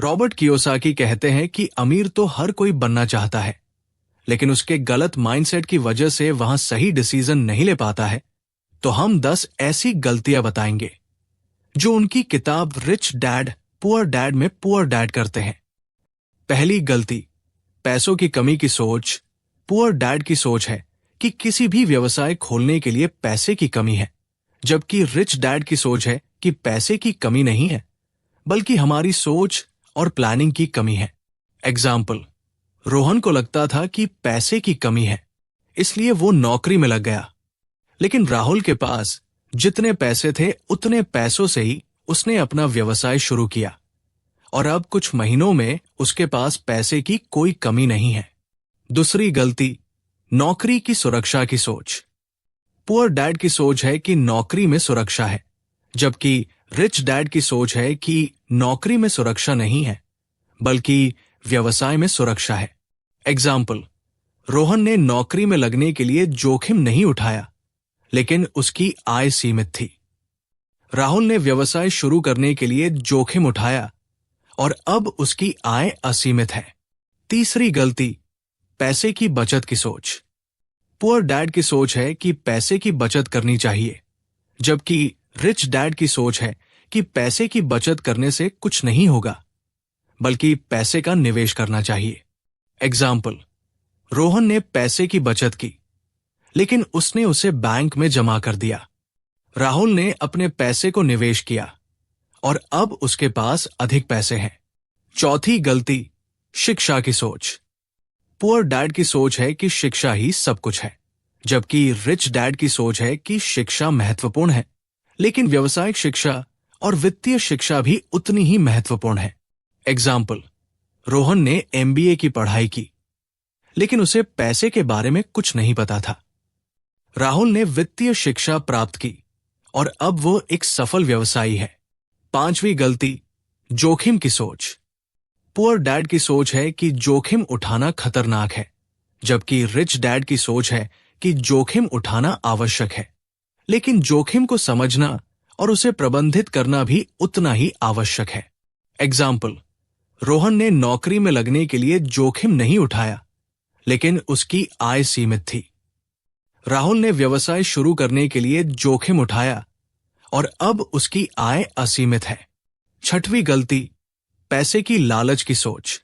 Robert Kiyosaki कहते हैं कि अमीर तो हर कोई बनना चाहता है, लेकिन उसके गलत माइंडसेट की वजह से वहां सही डिसीजन नहीं ले पाता है। तो हम 10 ऐसी गलतियां बताएंगे जो उनकी किताब रिच डैड पुअर डैड में पुअर डैड करते हैं। पहली गलती, पैसों की कमी की सोच। पुअर डैड की सोच है कि किसी भी व्यवसाय खोलने के लिए पैसे की कमी है, जबकि रिच डैड की सोच है कि पैसे की कमी नहीं है, बल्कि हमारी सोच और प्लानिंग की कमी है। एग्जाम्पल, रोहन को लगता था कि पैसे की कमी है, इसलिए वो नौकरी में लग गया। लेकिन राहुल के पास जितने पैसे थे उतने पैसों से ही उसने अपना व्यवसाय शुरू किया, और अब कुछ महीनों में उसके पास पैसे की कोई कमी नहीं है। दूसरी गलती, नौकरी की सुरक्षा की सोच। पुअर डैड की सोच है कि नौकरी में सुरक्षा है, जबकि रिच डैड की सोच है कि नौकरी में सुरक्षा नहीं है, बल्कि व्यवसाय में सुरक्षा है। एग्जाम्पल, रोहन ने नौकरी में लगने के लिए जोखिम नहीं उठाया, लेकिन उसकी आय सीमित थी। राहुल ने व्यवसाय शुरू करने के लिए जोखिम उठाया, और अब उसकी आय असीमित है। तीसरी गलती, पैसे की बचत की सोच। पुअर डैड की सोच है कि पैसे की बचत करनी चाहिए, जबकि रिच डैड की सोच है कि पैसे की बचत करने से कुछ नहीं होगा, बल्कि पैसे का निवेश करना चाहिए। एग्जाम्पल, रोहन ने पैसे की बचत की, लेकिन उसने उसे बैंक में जमा कर दिया। राहुल ने अपने पैसे को निवेश किया, और अब उसके पास अधिक पैसे हैं। चौथी गलती, शिक्षा की सोच। पुअर डैड की सोच है कि शिक्षा ही सब कुछ है, जबकि रिच डैड की सोच है कि शिक्षा महत्वपूर्ण है, लेकिन व्यावसायिक शिक्षा और वित्तीय शिक्षा भी उतनी ही महत्वपूर्ण है। एग्जाम्पल, रोहन ने MBA की पढ़ाई की, लेकिन उसे पैसे के बारे में कुछ नहीं पता था। राहुल ने वित्तीय शिक्षा प्राप्त की, और अब वो एक सफल व्यवसायी है। पांचवी गलती, जोखिम की सोच। पुअर डैड की सोच है कि जोखिम उठाना खतरनाक है, जबकि रिच डैड की सोच है कि जोखिम उठाना आवश्यक है, लेकिन जोखिम को समझना और उसे प्रबंधित करना भी उतना ही आवश्यक है। एग्जाम्पल, रोहन ने नौकरी में लगने के लिए जोखिम नहीं उठाया, लेकिन उसकी आय सीमित थी। राहुल ने व्यवसाय शुरू करने के लिए जोखिम उठाया, और अब उसकी आय असीमित है। छठवीं गलती, पैसे की लालच की सोच।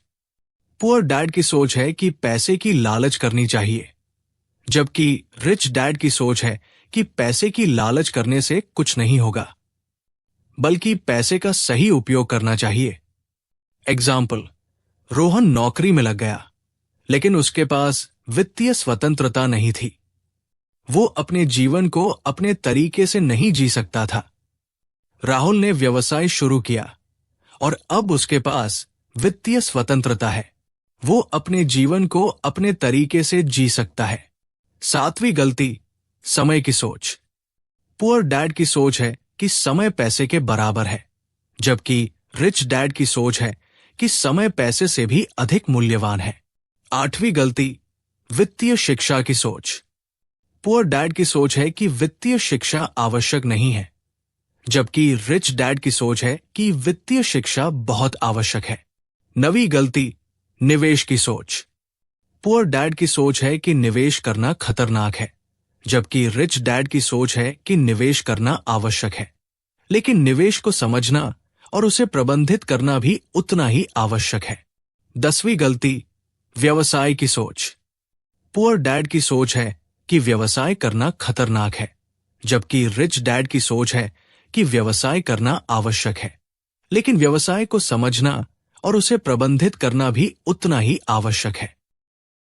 पुअर डैड की सोच है कि पैसे की लालच करनी चाहिए, जबकि रिच डैड की सोच है कि पैसे की लालच करने से कुछ नहीं होगा, बल्कि पैसे का सही उपयोग करना चाहिए। एग्जाम्पल, रोहन नौकरी में लग गया, लेकिन उसके पास वित्तीय स्वतंत्रता नहीं थी। वो अपने जीवन को अपने तरीके से नहीं जी सकता था। राहुल ने व्यवसाय शुरू किया, और अब उसके पास वित्तीय स्वतंत्रता है। वो अपने जीवन को अपने तरीके से जी सकता है। सातवीं गलती, समय की सोच। पुअर डैड की सोच है कि समय पैसे के बराबर है, जबकि रिच डैड की सोच है कि समय पैसे से भी अधिक मूल्यवान है। आठवीं गलती, वित्तीय शिक्षा की सोच। पुअर डैड की सोच है कि वित्तीय शिक्षा आवश्यक नहीं है, जबकि रिच डैड की सोच है कि वित्तीय शिक्षा बहुत आवश्यक है। नवीं गलती, निवेश की सोच। पुअर डैड की सोच है कि निवेश करना खतरनाक है, जबकि रिच डैड की सोच है कि निवेश करना आवश्यक है, लेकिन निवेश को समझना और उसे प्रबंधित करना भी उतना ही आवश्यक है। 10वीं गलती, व्यवसाय की सोच। पुअर डैड की सोच है कि व्यवसाय करना खतरनाक है, जबकि रिच डैड की सोच है कि व्यवसाय करना आवश्यक है, लेकिन व्यवसाय को समझना और उसे प्रबंधित करना भी उतना ही आवश्यक है।